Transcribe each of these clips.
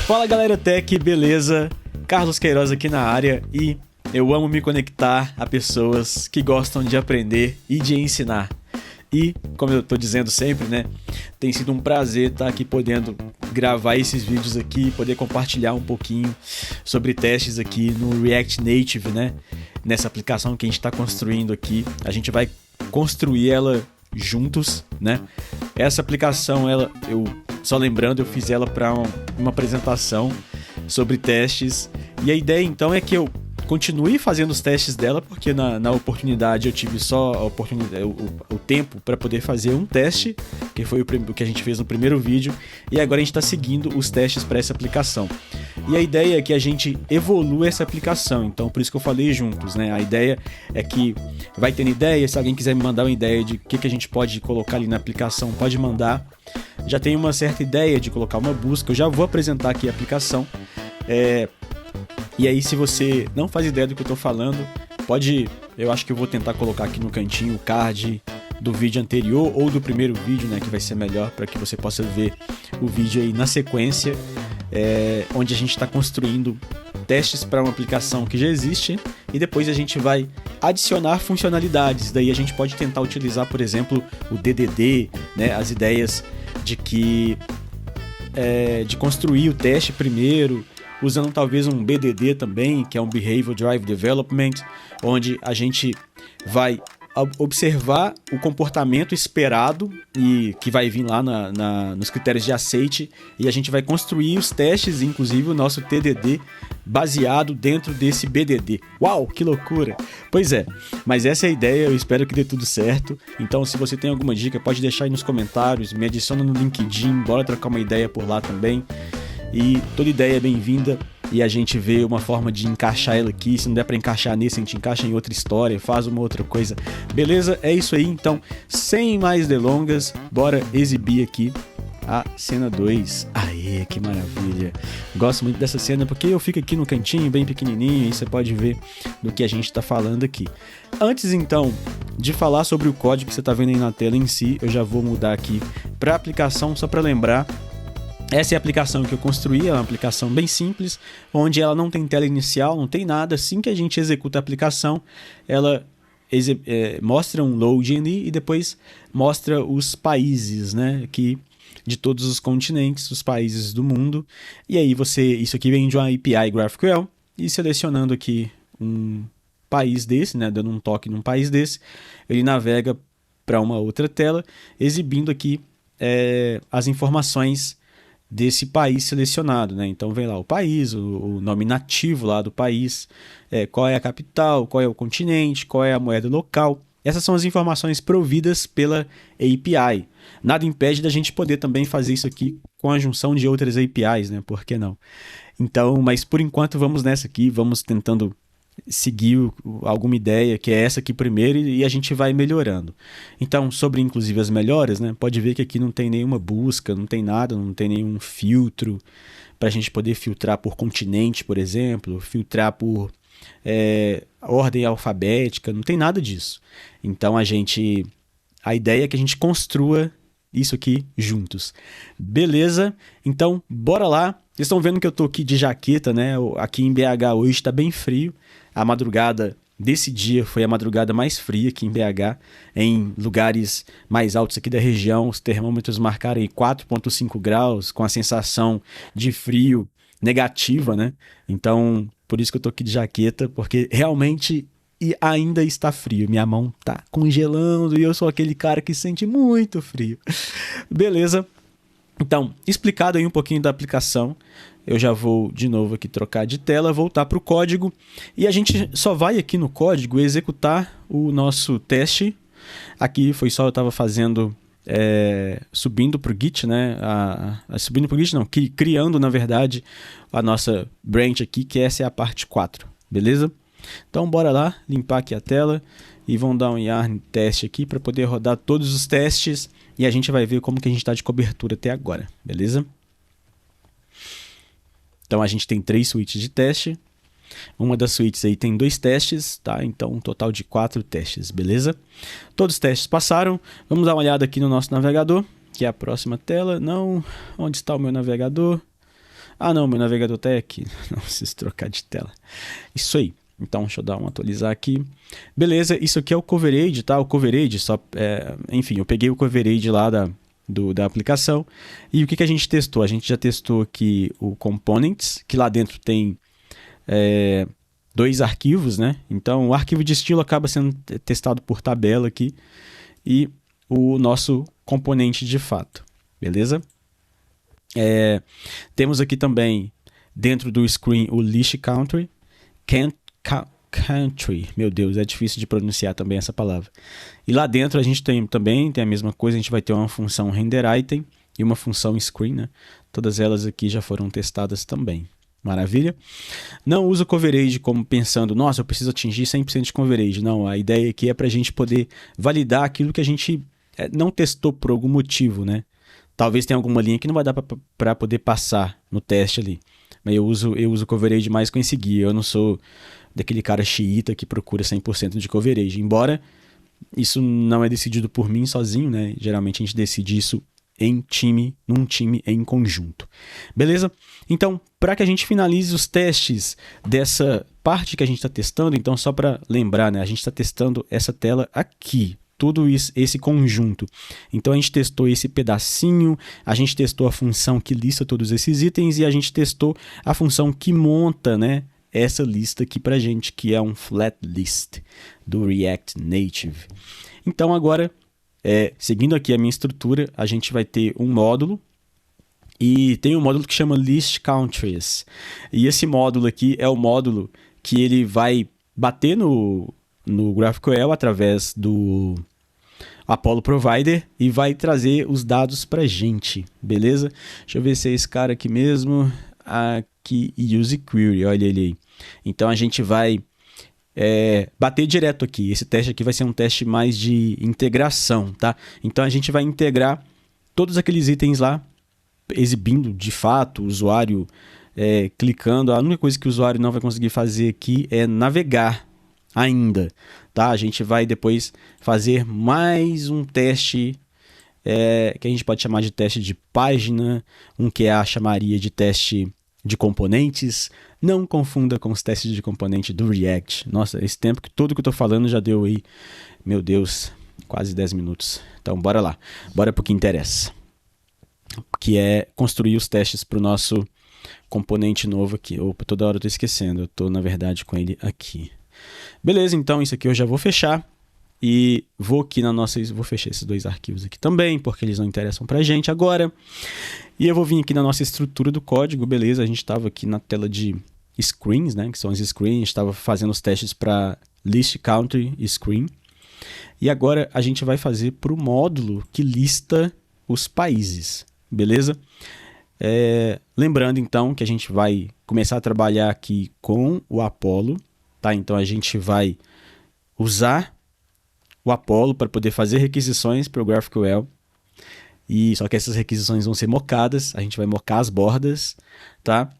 Fala galera Tech, beleza? Carlos Queiroz aqui na área e eu amo me conectar a pessoas que gostam de aprender e de ensinar. E, como eu tô dizendo sempre, né, tem sido um prazer estar aqui podendo gravar esses vídeos aqui, poder compartilhar um pouquinho sobre testes aqui no React Native, né, nessa aplicação que a gente está construindo aqui. A gente vai construir ela juntos, né? Essa aplicação, eu só lembrando, eu fiz ela para uma apresentação sobre testes, e a ideia então é que eu continue fazendo os testes dela, porque na oportunidade eu tive só o tempo para poder fazer um teste, que foi o que a gente fez no primeiro vídeo, e agora a gente está seguindo os testes para essa aplicação. E a ideia é que a gente evolua essa aplicação, então por isso que eu falei juntos, né? A ideia é que vai tendo ideia, se alguém quiser me mandar uma ideia de o que a gente pode colocar ali na aplicação, pode mandar. Já tenho uma certa ideia de colocar uma busca, eu já vou apresentar aqui a aplicação. E aí, se você não faz ideia do que eu tô falando, eu acho que eu vou tentar colocar aqui no cantinho o card do vídeo anterior ou do primeiro vídeo, né, que vai ser melhor para que você possa ver o vídeo aí na sequência, onde a gente está construindo testes para uma aplicação que já existe e depois a gente vai adicionar funcionalidades. Daí a gente pode tentar utilizar, por exemplo, o DDD, né, as ideias de construir o teste primeiro, usando talvez um BDD também, que é um Behavior Driven Development, onde a gente vai observar o comportamento esperado e que vai vir lá nos critérios de aceite, e a gente vai construir os testes, inclusive o nosso TDD, baseado dentro desse BDD. Uau, que loucura! Pois é, mas essa é a ideia, eu espero que dê tudo certo. Então, se você tem alguma dica, pode deixar aí nos comentários, me adiciona no LinkedIn, bora trocar uma ideia por lá também. E toda ideia é bem-vinda e a gente vê uma forma de encaixar ela aqui. Se não der para encaixar nesse, a gente encaixa em outra história, faz uma outra coisa. Beleza? É isso aí. Então, sem mais delongas, bora exibir aqui a cena 2. Aê, que maravilha! Gosto muito dessa cena porque eu fico aqui no cantinho, bem pequenininho, e você pode ver do que a gente está falando aqui. Antes, então, de falar sobre o código que você está vendo aí na tela em si, eu já vou mudar aqui para a aplicação, só para lembrar. Essa é a aplicação que eu construí, é uma aplicação bem simples, onde ela não tem tela inicial, não tem nada. Assim que a gente executa a aplicação, ela mostra um load ali e depois mostra os países, né, aqui de todos os continentes, os países do mundo. E aí isso aqui vem de uma API GraphQL, e selecionando aqui um país desse, né, dando um toque num país desse, ele navega para uma outra tela, exibindo aqui as informações desse país selecionado, né? Então vem lá o país, o nome nativo lá do país, qual é a capital, qual é o continente, qual é a moeda local. Essas são as informações providas pela API. Nada impede da gente poder também fazer isso aqui com a junção de outras APIs, né? Por que não? Então, mas por enquanto vamos nessa aqui, vamos tentando seguir alguma ideia, que é essa aqui primeiro, e a gente vai melhorando. Então, sobre inclusive as melhoras, né, pode ver que aqui não tem nenhuma busca, não tem nada, não tem nenhum filtro para a gente poder filtrar por continente, por exemplo, filtrar por ordem alfabética, não tem nada disso. Então a ideia é que a gente construa isso aqui juntos. Beleza? Então, bora lá. Vocês estão vendo que eu tô aqui de jaqueta, né? Aqui em BH hoje está bem frio. A madrugada desse dia foi a madrugada mais fria aqui em BH. Em lugares mais altos aqui da região, os termômetros marcaram aí 4,5 graus, com a sensação de frio negativa, né? Então, por isso que eu tô aqui de jaqueta, porque realmente ainda está frio. Minha mão tá congelando e eu sou aquele cara que sente muito frio. Beleza? Então, explicado aí um pouquinho da aplicação, eu já vou de novo aqui trocar de tela, voltar para o código, e a gente só vai aqui no código executar o nosso teste. Aqui foi só eu estava fazendo, subindo para o Git, né? Subindo para o Git não, criando na verdade a nossa branch aqui, que essa é a parte 4, beleza? Então bora lá, limpar aqui a tela e vamos dar um yarn teste aqui para poder rodar todos os testes e a gente vai ver como que a gente está de cobertura até agora, beleza? Então a gente tem 3 suítes de teste, uma das suítes aí tem 2 testes, tá? Então um total de 4 testes, beleza? Todos os testes passaram, vamos dar uma olhada aqui no nosso navegador, que é a próxima tela. Não, onde está o meu navegador? Ah, não, meu navegador tá aqui. Não preciso trocar de tela. Isso aí. Então, deixa eu dar um atualizar aqui. Beleza, isso aqui é o coverage, tá? O coverage, enfim, eu peguei o coverage lá da aplicação. E o que a gente testou? A gente já testou aqui o components, que lá dentro tem 2 arquivos, né? Então, o arquivo de estilo acaba sendo testado por tabela aqui. E o nosso componente de fato, beleza? Temos aqui também, dentro do screen, o list country. Country, meu Deus, é difícil de pronunciar também essa palavra. E lá dentro a gente também tem a mesma coisa, a gente vai ter uma função render item e uma função screen, né? Todas elas aqui já foram testadas também. Maravilha? Não usa coverage como pensando, nossa, eu preciso atingir 100% de coverage. Não, a ideia aqui é para a gente poder validar aquilo que a gente não testou por algum motivo, né? Talvez tenha alguma linha que não vai dar para poder passar no teste ali. Mas eu uso coverage mais com esse guia. Eu não sou daquele cara xiita que procura 100% de coverage. Embora isso não é decidido por mim sozinho, né? Geralmente a gente decide isso num time em conjunto. Beleza? Então, para que a gente finalize os testes dessa parte que a gente está testando, então só para lembrar, né? A gente está testando essa tela aqui. Tudo isso, esse conjunto. Então a gente testou esse pedacinho, a gente testou a função que lista todos esses itens e a gente testou a função que monta, né, essa lista aqui pra gente, que é um flat list do React Native. Então agora, seguindo aqui a minha estrutura, a gente vai ter um módulo e tem um módulo que chama List Countries. E esse módulo aqui é o módulo que ele vai bater no GraphQL através do Apollo Provider e vai trazer os dados para a gente, beleza? Deixa eu ver se é esse cara aqui mesmo. Aqui, Use Query, olha ele aí. Então a gente vai bater direto aqui. Esse teste aqui vai ser um teste mais de integração, tá? Então a gente vai integrar todos aqueles itens lá, exibindo de fato o usuário clicando. A única coisa que o usuário não vai conseguir fazer aqui é navegar ainda, tá? A gente vai depois fazer mais um teste que a gente pode chamar de teste de página, um QA chamaria de teste de componentes. Não confunda com os testes de componente do React. Nossa, esse tempo todo que eu tô falando já deu aí, meu Deus, quase 10 minutos. Então bora lá, bora pro que interessa, que é construir os testes para o nosso componente novo aqui. Opa, toda hora eu tô esquecendo, eu tô na verdade com ele aqui. Beleza, então isso aqui eu já vou fechar e vou fechar esses 2 arquivos aqui também, porque eles não interessam pra gente agora. E eu vou vir aqui na nossa estrutura do código, beleza? A gente estava aqui na tela de screens, né, que são as screens, a gente estava fazendo os testes para list country screen. E agora a gente vai fazer para o módulo que lista os países, beleza? Lembrando então que a gente vai começar a trabalhar aqui com o Apollo. Tá? Então a gente vai usar o Apollo para poder fazer requisições para o GraphQL. Só que essas requisições vão ser mocadas, a gente vai mocar as bordas, tá?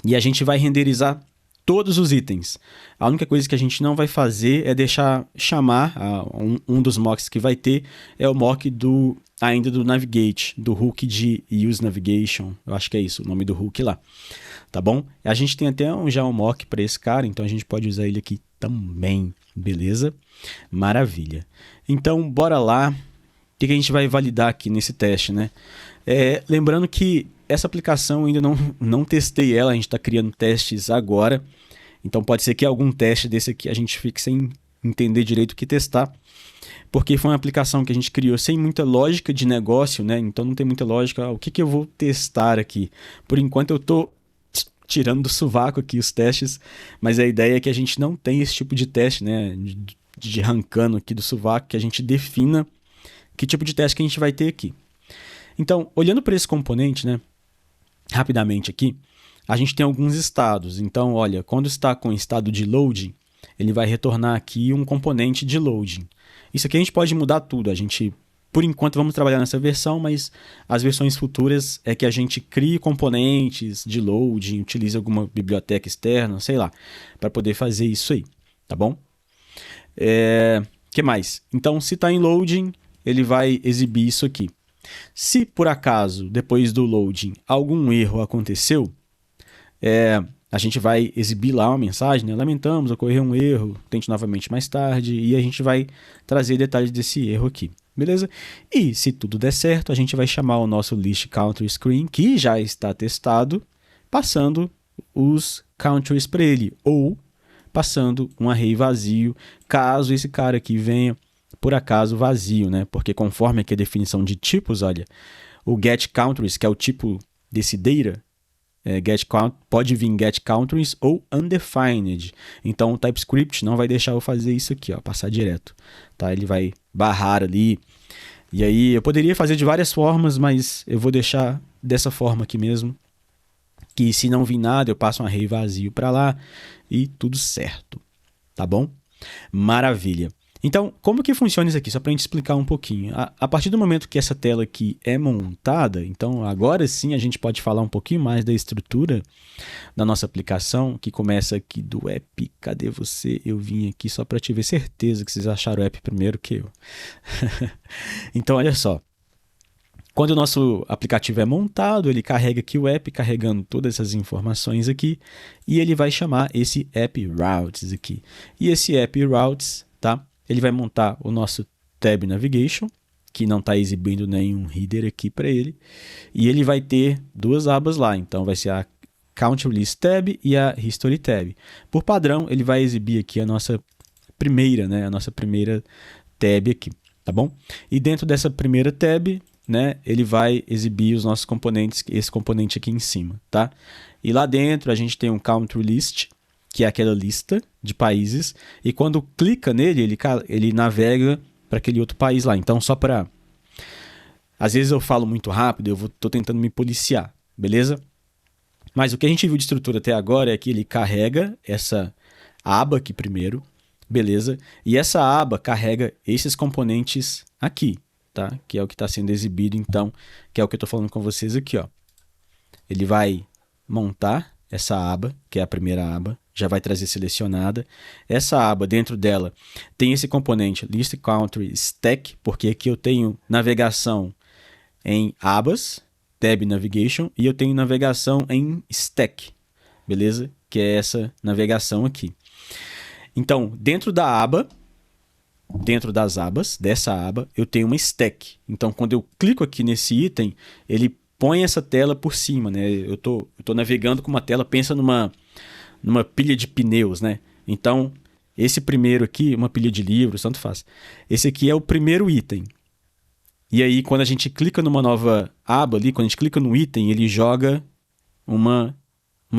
E a gente vai renderizar todos os itens. A única coisa que a gente não vai fazer é chamar um dos mocks que vai ter é o mock ainda do Navigate, do hook de Use Navigation. Eu acho que é isso, o nome do hook lá. Tá bom? A gente tem até já um mock para esse cara, então a gente pode usar ele aqui também, beleza? Maravilha. Então, bora lá. O que a gente vai validar aqui nesse teste, né? Lembrando que essa aplicação eu ainda não testei ela, a gente está criando testes agora. Então pode ser que algum teste desse aqui a gente fique sem entender direito o que testar, porque foi uma aplicação que a gente criou sem muita lógica de negócio, né? Então não tem muita lógica. O que eu vou testar aqui? Por enquanto eu estou tirando do sovaco aqui os testes, mas a ideia é que a gente não tenha esse tipo de teste, né? De arrancando aqui do sovaco, que a gente defina que tipo de teste que a gente vai ter aqui. Então, olhando para esse componente, né? Rapidamente aqui, a gente tem alguns estados. Então, olha, quando está com estado de loading, ele vai retornar aqui um componente de loading. Isso aqui a gente pode mudar tudo. A gente, por enquanto, vamos trabalhar nessa versão, mas as versões futuras é que a gente crie componentes de loading, utilize alguma biblioteca externa, sei lá, para poder fazer isso aí, tá bom? Que mais? Então, se está em loading, ele vai exibir isso aqui. Se por acaso, depois do loading, algum erro aconteceu, a gente vai exibir lá uma mensagem, né? Lamentamos, ocorreu um erro, tente novamente mais tarde, e a gente vai trazer detalhes desse erro aqui, beleza? E se tudo der certo, a gente vai chamar o nosso list country screen, que já está testado, passando os countries para ele, ou passando um array vazio, caso esse cara aqui venha por acaso vazio, né? Porque conforme aqui a definição de tipos, olha, o get countries, que é o tipo desse data, pode vir get countries ou undefined. Então o TypeScript não vai deixar eu fazer isso aqui, ó, passar direto, tá? Ele vai barrar ali. E aí eu poderia fazer de várias formas, mas eu vou deixar dessa forma aqui mesmo, que se não vir nada eu passo um array vazio para lá e tudo certo, tá bom? Maravilha. Então, como que funciona isso aqui? Só para a gente explicar um pouquinho. A partir do momento que essa tela aqui é montada, então agora sim a gente pode falar um pouquinho mais da estrutura da nossa aplicação, que começa aqui do app. Cadê você? Eu vim aqui só para te ver certeza que vocês acharam o app primeiro que eu. Então, olha só. Quando o nosso aplicativo é montado, ele carrega aqui o app, carregando todas essas informações aqui, e ele vai chamar esse app routes aqui. E esse app routes, tá? Ele vai montar o nosso tab navigation, que não está exibindo nenhum header aqui para ele, e ele vai ter duas abas lá, então vai ser a country list tab e a history tab. Por padrão, ele vai exibir aqui a nossa primeira, né, a nossa primeira tab aqui, tá bom? E dentro dessa primeira tab, né, ele vai exibir os nossos componentes, esse componente aqui em cima, tá? E lá dentro a gente tem um country list, que é aquela lista de países, e quando clica nele, ele navega para aquele outro país lá. Então, só para... Às vezes eu falo muito rápido, eu estou tentando me policiar, beleza? Mas o que a gente viu de estrutura até agora é que ele carrega essa aba aqui primeiro, beleza? E essa aba carrega esses componentes aqui, tá? Que é o que está sendo exibido, então, que é o que eu estou falando com vocês aqui, ó. Ele vai montar essa aba, que é a primeira aba, já vai trazer selecionada. Essa aba, dentro dela, tem esse componente list country stack, porque aqui eu tenho navegação em abas, tab navigation, e eu tenho navegação em stack, beleza? Que é essa navegação aqui. Então, dentro da aba, dentro das abas, dessa aba, eu tenho uma stack. Então, quando eu clico aqui nesse item, ele põe essa tela por cima, né? Eu tô navegando com uma tela, pensa numa pilha de pneus, né? Então, esse primeiro aqui, uma pilha de livros, tanto faz. Esse aqui é o primeiro item. E aí, quando a gente clica numa nova aba ali, quando a gente clica no item, ele joga uma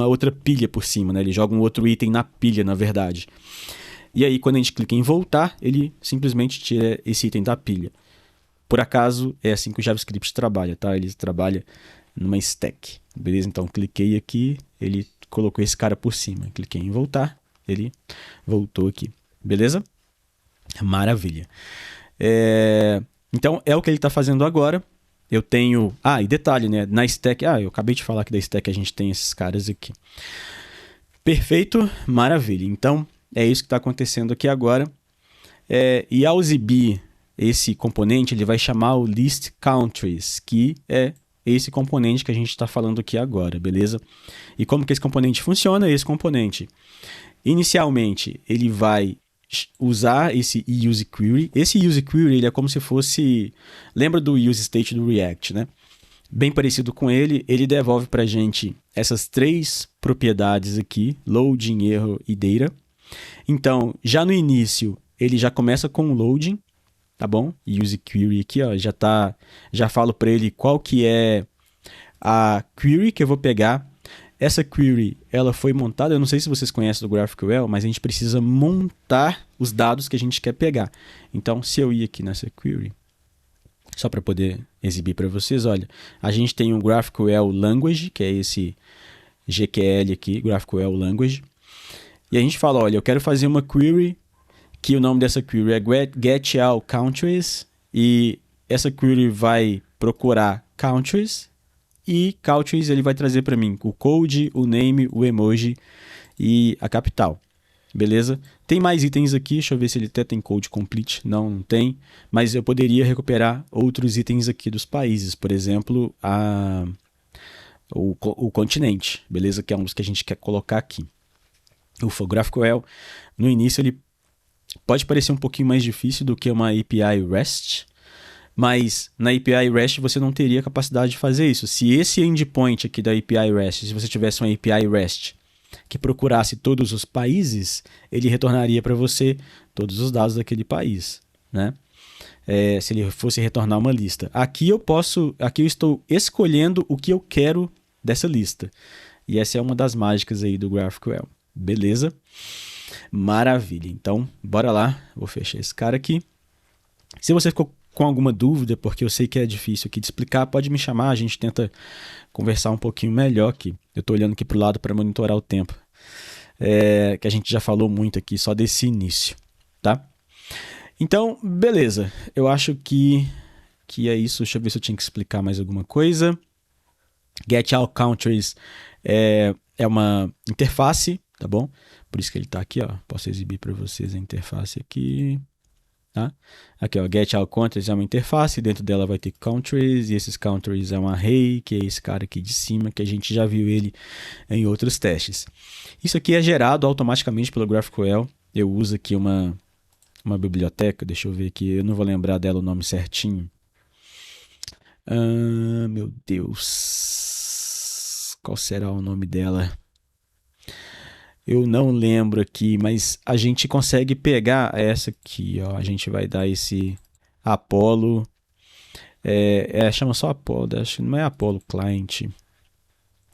outra pilha por cima, né? Ele joga um outro item na pilha, na verdade. E aí, quando a gente clica em voltar, ele simplesmente tira esse item da pilha. Por acaso, é assim que o JavaScript trabalha, tá? Ele trabalha numa stack, beleza? Então, cliquei aqui, ele colocou esse cara por cima. Cliquei em voltar, ele voltou aqui, beleza? Maravilha. Então, é o que ele está fazendo agora. Eu tenho... e detalhe, né? Na stack... eu acabei de falar que da stack a gente tem esses caras aqui. Perfeito, maravilha. Então, é isso que está acontecendo aqui agora. E ao exibir esse componente, ele vai chamar o list countries, que é esse componente que a gente está falando aqui agora, beleza? E como que esse componente funciona? Esse componente, inicialmente, ele vai usar esse useQuery. Esse useQuery, ele é como se fosse... Lembra do useState do React, né? Bem parecido com ele, ele devolve para a gente essas três propriedades aqui, loading, erro e data. Então, já no início, ele já começa com o loading, tá bom? useQuery aqui, ó, já falo para ele qual que é a query que eu vou pegar. Essa query, ela foi montada, eu não sei se vocês conhecem do GraphQL, mas a gente precisa montar os dados que a gente quer pegar. Então, se eu ir aqui nessa query, só para poder exibir para vocês, olha, a gente tem um GraphQL Language, que é esse GQL aqui, GraphQL Language, e a gente fala, olha, eu quero fazer uma query, que o nome dessa query é getAllCountries, e essa query vai procurar countries, e countries ele vai trazer para mim o code, o name, o emoji e a capital. beleza? Tem mais itens aqui, deixa eu ver se ele até tem code complete. Não, não tem. Mas eu poderia recuperar outros itens aqui dos países. Por exemplo, o continente, beleza? Que é um dos que a gente quer colocar aqui. O GraphQL, no início, ele pode parecer um pouquinho mais difícil do que uma API REST, mas na API REST você não teria capacidade de fazer isso. Se esse endpoint aqui da API REST, se você tivesse uma API REST que procurasse todos os países, ele retornaria para você todos os dados daquele país, né? Se ele fosse retornar uma lista. Aqui eu estou escolhendo o que eu quero dessa lista. E essa é uma das mágicas aí do GraphQL. Beleza? Maravilha. Então, bora lá. Vou fechar esse cara aqui. Se você ficou com alguma dúvida, porque eu sei que é difícil aqui de explicar, pode me chamar, a gente tenta conversar um pouquinho melhor aqui. Eu estou olhando aqui para o lado para monitorar o tempo. Que a gente já falou muito aqui, só desse início, tá? Então, beleza. Eu acho que é isso. Deixa eu ver se eu tinha que explicar mais alguma coisa. Get All Countries é uma interface, tá bom? Por isso que ele está aqui, ó. Posso exibir para vocês a interface aqui. Tá? Aqui, ó, Get All Countries é uma interface, dentro dela vai ter countries, e esses countries é um array, que é esse cara aqui de cima, que a gente já viu ele em outros testes. Isso aqui é gerado automaticamente pelo GraphQL. Eu uso aqui uma biblioteca, deixa eu ver aqui, eu não vou lembrar dela o nome certinho. Meu Deus, qual será o nome dela? Eu não lembro aqui, mas a gente consegue pegar essa aqui, ó. A gente vai dar esse Apollo. Chama só Apollo, acho que não é Apollo Client.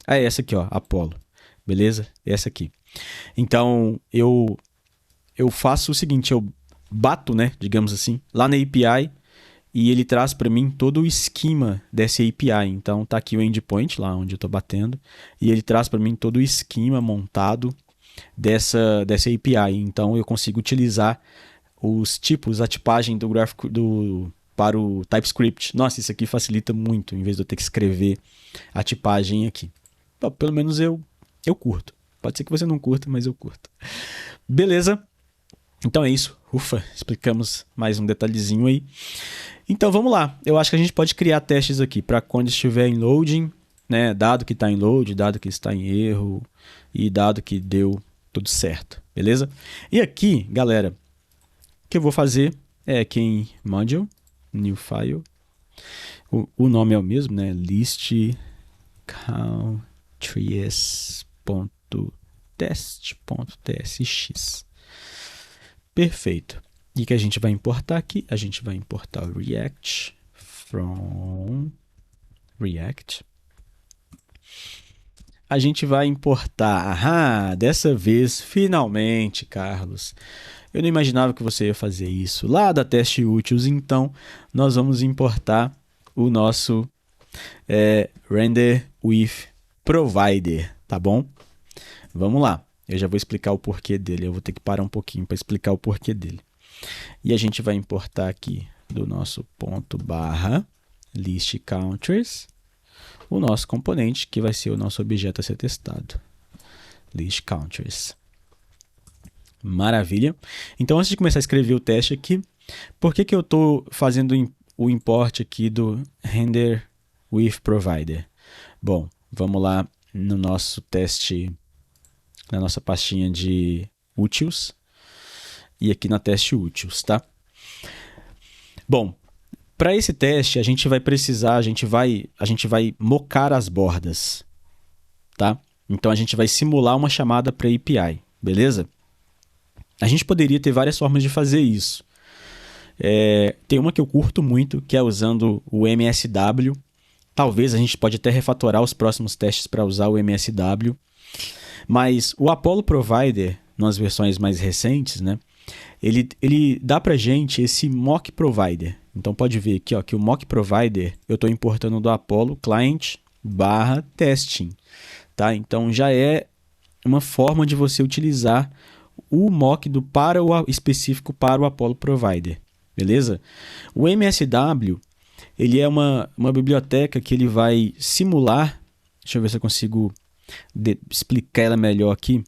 É essa aqui, ó, Apollo. Beleza? Essa aqui. Então, eu faço o seguinte, eu bato, né, digamos assim, lá na API e ele traz para mim todo o esquema dessa API. Então, tá aqui o endpoint, lá onde eu estou batendo, e ele traz para mim todo o esquema montado dessa API. Então eu consigo utilizar os tipos, a tipagem do gráfico para o TypeScript. Nossa, isso aqui facilita muito, em vez de eu ter que escrever a tipagem aqui. Bom, pelo menos eu curto. Pode ser que você não curta, mas eu curto. Beleza? Então é isso. Ufa, explicamos mais um detalhezinho aí. Então vamos lá. Eu acho que a gente pode criar testes aqui para quando estiver em loading, né? Dado que está em load, dado que está em erro e dado que deu tudo certo, beleza? E aqui, galera, o que eu vou fazer é aqui em Module, New File, o nome é o mesmo, né? List countries.test.tsx. Perfeito. E que a gente vai importar aqui? A gente vai importar o React from React. A gente vai importar, dessa vez, finalmente, Carlos. Eu não imaginava que você ia fazer isso. Lá da Teste Úteis, então, nós vamos importar o nosso Render with Provider, tá bom? Vamos lá. Eu já vou explicar o porquê dele. Eu vou ter que parar um pouquinho para explicar o porquê dele. E a gente vai importar aqui do nosso ponto barra list countries o nosso componente, que vai ser o nosso objeto a ser testado. List countries. Maravilha. Então, antes de começar a escrever o teste aqui, por que eu estou fazendo o import aqui do render with provider? Bom, vamos lá no nosso teste, na nossa pastinha de úteis, e aqui na teste úteis, tá? Bom, para esse teste, a gente vai precisar, a gente vai mocar as bordas, tá? Então, a gente vai simular uma chamada para API, beleza? A gente poderia ter várias formas de fazer isso. Tem uma que eu curto muito, que é usando o MSW. Talvez a gente pode até refatorar os próximos testes para usar o MSW. Mas o Apollo Provider, nas versões mais recentes, né? Ele dá para gente esse mock provider. Então pode ver aqui, ó, que o mock provider eu estou importando do Apollo client /testing, tá? Então já é uma forma de você utilizar o mock específico para o Apollo provider, beleza? O MSW ele é uma biblioteca que ele vai simular. Deixa eu ver se eu consigo explicar ela melhor aqui.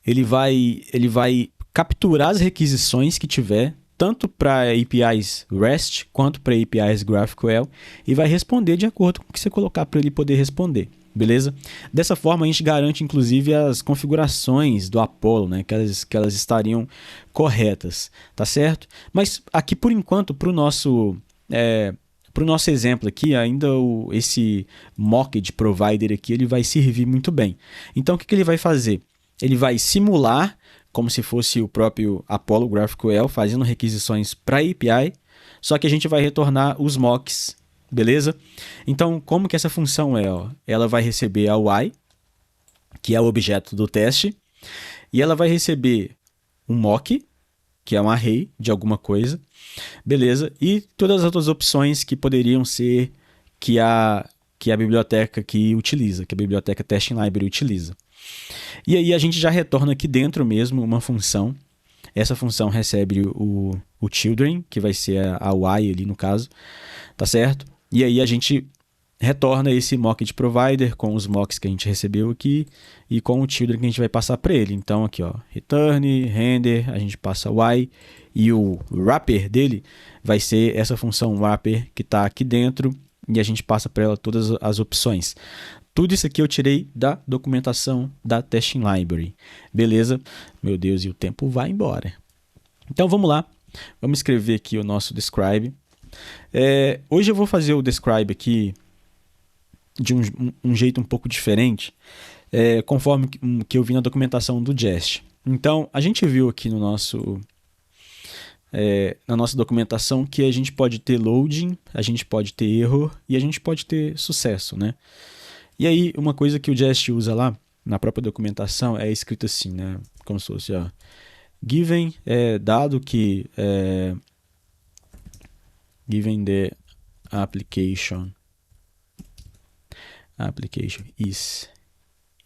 ele vai capturar as requisições que tiver, tanto para APIs REST quanto para APIs GraphQL, e vai responder de acordo com o que você colocar para ele poder responder. Beleza? Dessa forma, a gente garante, inclusive, as configurações do Apollo, né? Que elas estariam corretas, tá certo? Mas aqui, por enquanto, para o nosso exemplo aqui, ainda esse mocked provider aqui, ele vai servir muito bem. Então, o que ele vai fazer? Ele vai simular como se fosse o próprio Apollo GraphQL, fazendo requisições para API, só que a gente vai retornar os mocks. Beleza? Então, como que essa função é? Ó? Ela vai receber a UI, que é o objeto do teste, e ela vai receber um mock, que é um array de alguma coisa, beleza? E todas as outras opções que poderiam ser que a biblioteca que utiliza, que a biblioteca Testing Library utiliza. E aí a gente já retorna aqui dentro mesmo uma função. Essa função recebe o children, que vai ser a UI ali no caso, tá certo? E aí a gente retorna esse mock de provider com os mocks que a gente recebeu aqui e com o children que a gente vai passar para ele. Então aqui, ó, return, render, a gente passa y e o wrapper dele vai ser essa função wrapper que está aqui dentro e a gente passa para ela todas as opções. Tudo isso aqui eu tirei da documentação da Testing Library. Beleza? Meu Deus, e o tempo vai embora. Então vamos lá. Vamos escrever aqui o nosso describe. Hoje eu vou fazer o describe aqui de um jeito um pouco diferente, conforme que eu vi na documentação do Jest. Então, a gente viu aqui no na nossa documentação que a gente pode ter loading, a gente pode ter erro e a gente pode ter sucesso, né? E aí, uma coisa que o Jest usa lá, na própria documentação, é escrito assim, né? Como se fosse, ó, given, dado que given the application is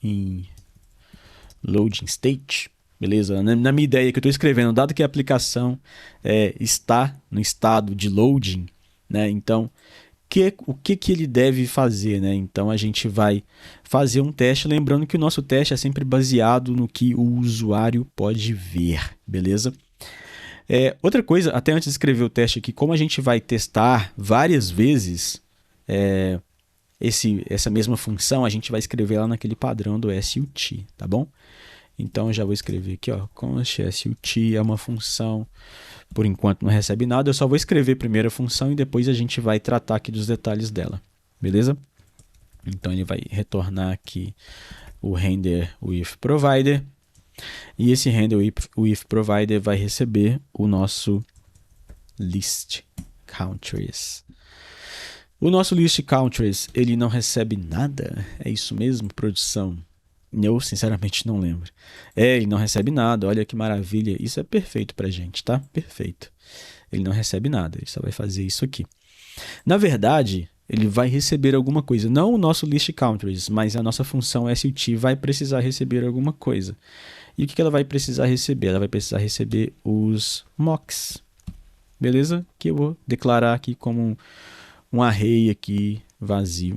in loading state, beleza? Na minha ideia que eu estou escrevendo, dado que a aplicação está no estado de loading, né? Então, o que ele deve fazer, né? Então, a gente vai fazer um teste, lembrando que o nosso teste é sempre baseado no que o usuário pode ver, beleza? Outra coisa, até antes de escrever o teste aqui, como a gente vai testar várias vezes essa mesma função, a gente vai escrever lá naquele padrão do SUT, tá bom? Então, eu já vou escrever aqui, ó, const SUT é uma função, por enquanto não recebe nada, eu só vou escrever primeiro a função e depois a gente vai tratar aqui dos detalhes dela, beleza? Então, ele vai retornar aqui o render with provider, e esse render with provider vai receber o nosso list countries. O nosso list countries, ele não recebe nada? É isso mesmo, produção? Eu, sinceramente, não lembro. Ele não recebe nada, olha que maravilha. Isso é perfeito pra gente, tá? Perfeito. Ele não recebe nada, ele só vai fazer isso aqui. Na verdade, ele vai receber alguma coisa. Não o nosso list countries, mas a nossa função SUT vai precisar receber alguma coisa. E o que ela vai precisar receber? Ela vai precisar receber os mocks. Beleza? Que eu vou declarar aqui como um array aqui vazio.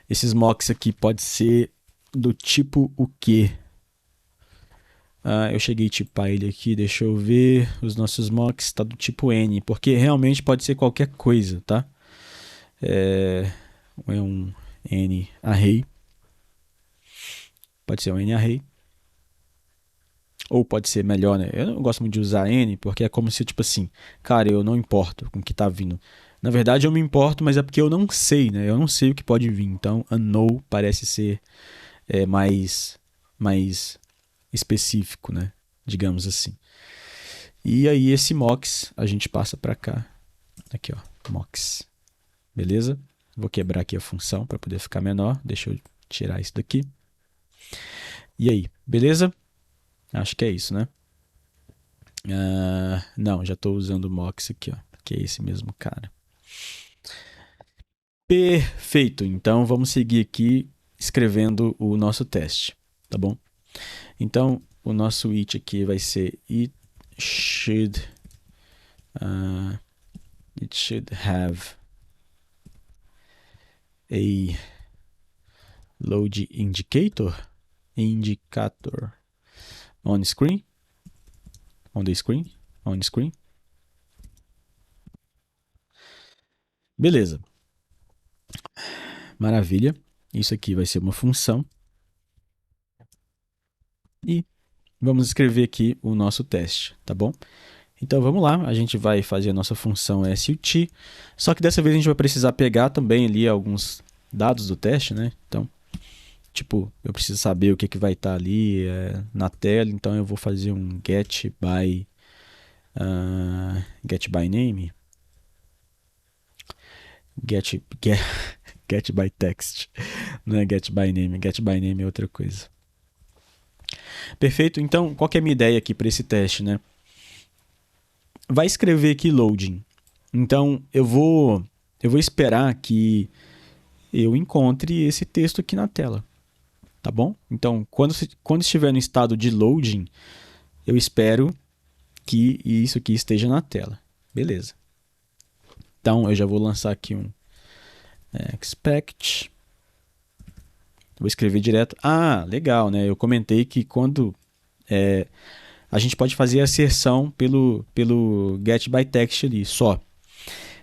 Esses mocks aqui pode ser do tipo o quê? Eu cheguei a tipar ele aqui, deixa eu ver. Os nossos mocks está do tipo N, porque realmente pode ser qualquer coisa, tá? É um N array. Pode ser um N array. Ou pode ser melhor, né? Eu não gosto muito de usar N, porque é como se, tipo assim, cara, eu não importo com o que tá vindo. Na verdade, eu me importo, mas é porque eu não sei, né? Eu não sei o que pode vir. Então, unknown parece ser mais específico, né? Digamos assim. E aí, esse mocks, a gente passa para cá. Aqui, ó, mocks. Beleza? Vou quebrar aqui a função para poder ficar menor. Deixa eu tirar isso daqui. E aí, beleza? Acho que é isso, né? Não, já estou usando o mocks aqui, ó, que é esse mesmo cara. Perfeito, então vamos seguir aqui escrevendo o nosso teste, tá bom? Então, o nosso it aqui vai ser it should have a load indicator. indicator on screen. On the screen. On screen. Beleza. Maravilha. Isso aqui vai ser uma função. E vamos escrever aqui o nosso teste, tá bom? Então vamos lá, a gente vai fazer a nossa função SUT, só que dessa vez a gente vai precisar pegar também ali alguns dados do teste, né? Então, tipo, eu preciso saber o que vai estar ali na tela, então eu vou fazer um get by name, get by text, não é get by name é outra coisa. Perfeito, então qual que é a minha ideia aqui para esse teste, né? Vai escrever aqui loading. Então, eu vou esperar que eu encontre esse texto aqui na tela. Tá bom? Então, quando estiver no estado de loading, eu espero que isso aqui esteja na tela. Beleza. Então, eu já vou lançar aqui um expect. Vou escrever direto. Ah, legal, né? Eu comentei que quando... a gente pode fazer a asserção pelo getByText ali, só.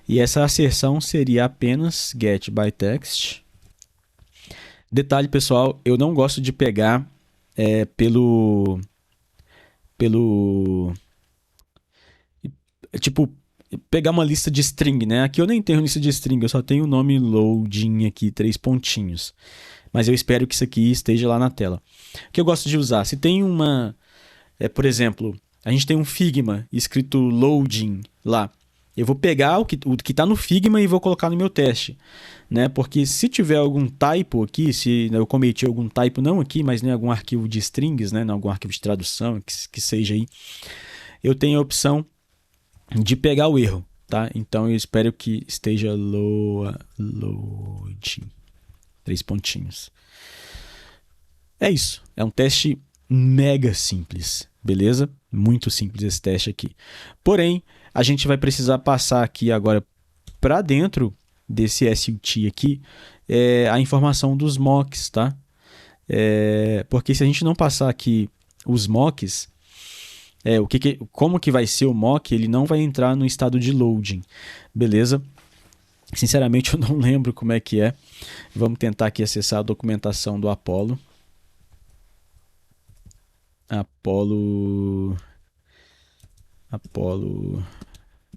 E essa asserção seria apenas getByText. Detalhe, pessoal, eu não gosto de pegar tipo, pegar uma lista de string, né? Aqui eu nem tenho lista de string, eu só tenho o nome loading aqui, 3 pontinhos. Mas eu espero que isso aqui esteja lá na tela. O que eu gosto de usar? Se tem uma... por exemplo, a gente tem um Figma escrito loading lá. Eu vou pegar o que está no Figma e vou colocar no meu teste, né? Porque se tiver algum typo aqui, se eu cometi algum typo, não aqui, mas em algum arquivo de strings, né? Em algum arquivo de tradução, que seja aí, eu tenho a opção de pegar o erro, tá? Então eu espero que esteja loading. 3 pontinhos. É isso. É um teste mega simples, beleza? Muito simples esse teste aqui. Porém, a gente vai precisar passar aqui agora para dentro desse SUT aqui a informação dos mocks, tá? Porque se a gente não passar aqui os mocks, como que vai ser o mock, ele não vai entrar no estado de loading, beleza? Sinceramente, eu não lembro como é que é. Vamos tentar aqui acessar a documentação do Apollo. Apollo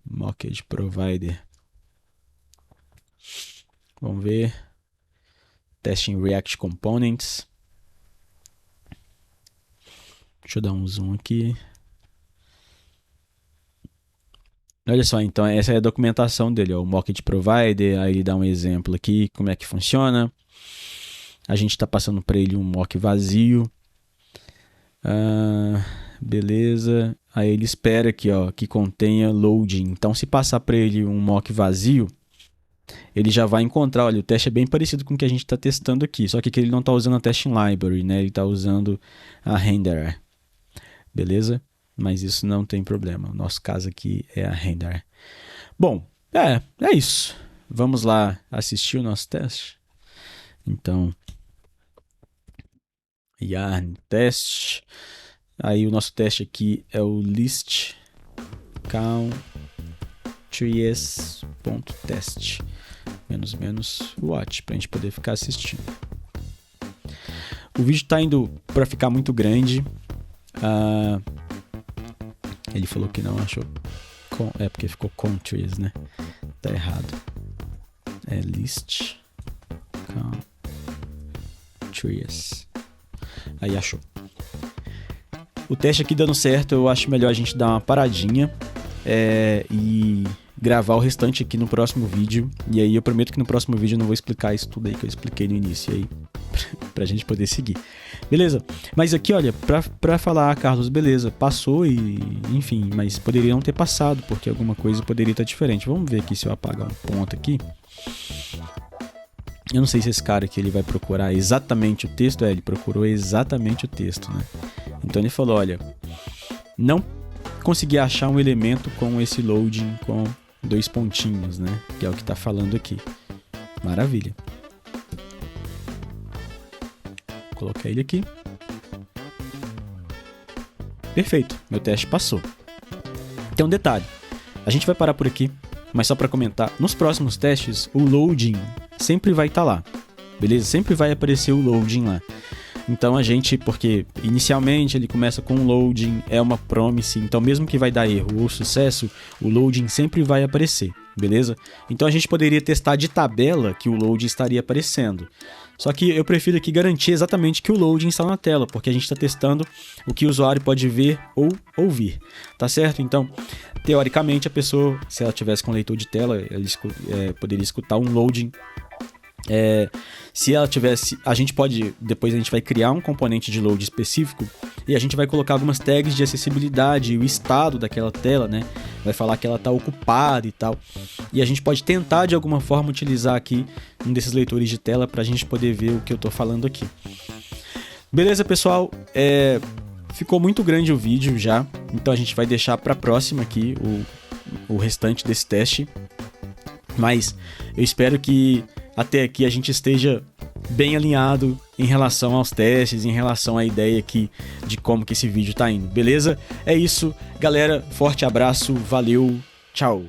Mockage Provider. Vamos ver. Testing React Components. Deixa eu dar um zoom aqui. Olha só, então essa é a documentação dele, ó, o Mockage Provider. Aí ele dá um exemplo aqui, como é que funciona. A gente está passando para ele um mock vazio. Beleza. Aí ele espera aqui, ó, que contenha loading. Então, se passar para ele um mock vazio, ele já vai encontrar. Olha, o teste é bem parecido com o que a gente está testando aqui, só que aqui ele não está usando a testing library, né? Ele está usando a renderer. Beleza? Mas isso não tem problema. O nosso caso aqui é a renderer. Bom, é isso. Vamos lá assistir o nosso teste. Então, yarn test. Aí o nosso teste aqui é o list countries.test -- watch para a gente poder ficar assistindo. O vídeo está indo para ficar muito grande. Ele falou que não achou. Porque ficou countries, né? Tá errado. É list countries. Aí achou. O teste aqui dando certo, eu acho melhor a gente dar uma paradinha e gravar o restante aqui no próximo vídeo. E aí eu prometo que no próximo vídeo eu não vou explicar isso tudo aí que eu expliquei no início aí, pra gente poder seguir. Beleza? Mas aqui, olha, pra falar, Carlos, beleza, passou e enfim, mas poderia não ter passado, porque alguma coisa poderia estar diferente. Vamos ver aqui se eu apagar um ponto aqui. Eu não sei se esse cara aqui ele vai procurar exatamente o texto. Ele procurou exatamente o texto, né? Então ele falou, olha, não consegui achar um elemento com esse loading com 2 pontinhos, né? Que é o que está falando aqui. Maravilha. Vou colocar ele aqui. Perfeito, meu teste passou. Tem um detalhe, a gente vai parar por aqui, mas só para comentar, nos próximos testes, o loading sempre vai estar lá, beleza? Sempre vai aparecer o loading lá. Então a gente, porque inicialmente ele começa com um loading, é uma promise, então mesmo que vai dar erro ou sucesso, o loading sempre vai aparecer, beleza? Então a gente poderia testar de tabela que o loading estaria aparecendo. Só que eu prefiro aqui garantir exatamente que o loading está na tela, porque a gente está testando o que o usuário pode ver ou ouvir, tá certo? Então, teoricamente, a pessoa, se ela tivesse com leitor de tela, ela poderia escutar um loading. Se ela tivesse, depois a gente vai criar um componente de load específico e a gente vai colocar algumas tags de acessibilidade e o estado daquela tela, né? Vai falar que ela está ocupada e tal. E a gente pode tentar de alguma forma utilizar aqui um desses leitores de tela para a gente poder ver o que eu estou falando aqui. Beleza, pessoal? Ficou muito grande o vídeo já, então a gente vai deixar para a próxima aqui o restante desse teste. Mas eu espero que até aqui a gente esteja bem alinhado em relação aos testes, em relação à ideia aqui de como que esse vídeo tá indo, beleza? É isso, galera, forte abraço, valeu, tchau!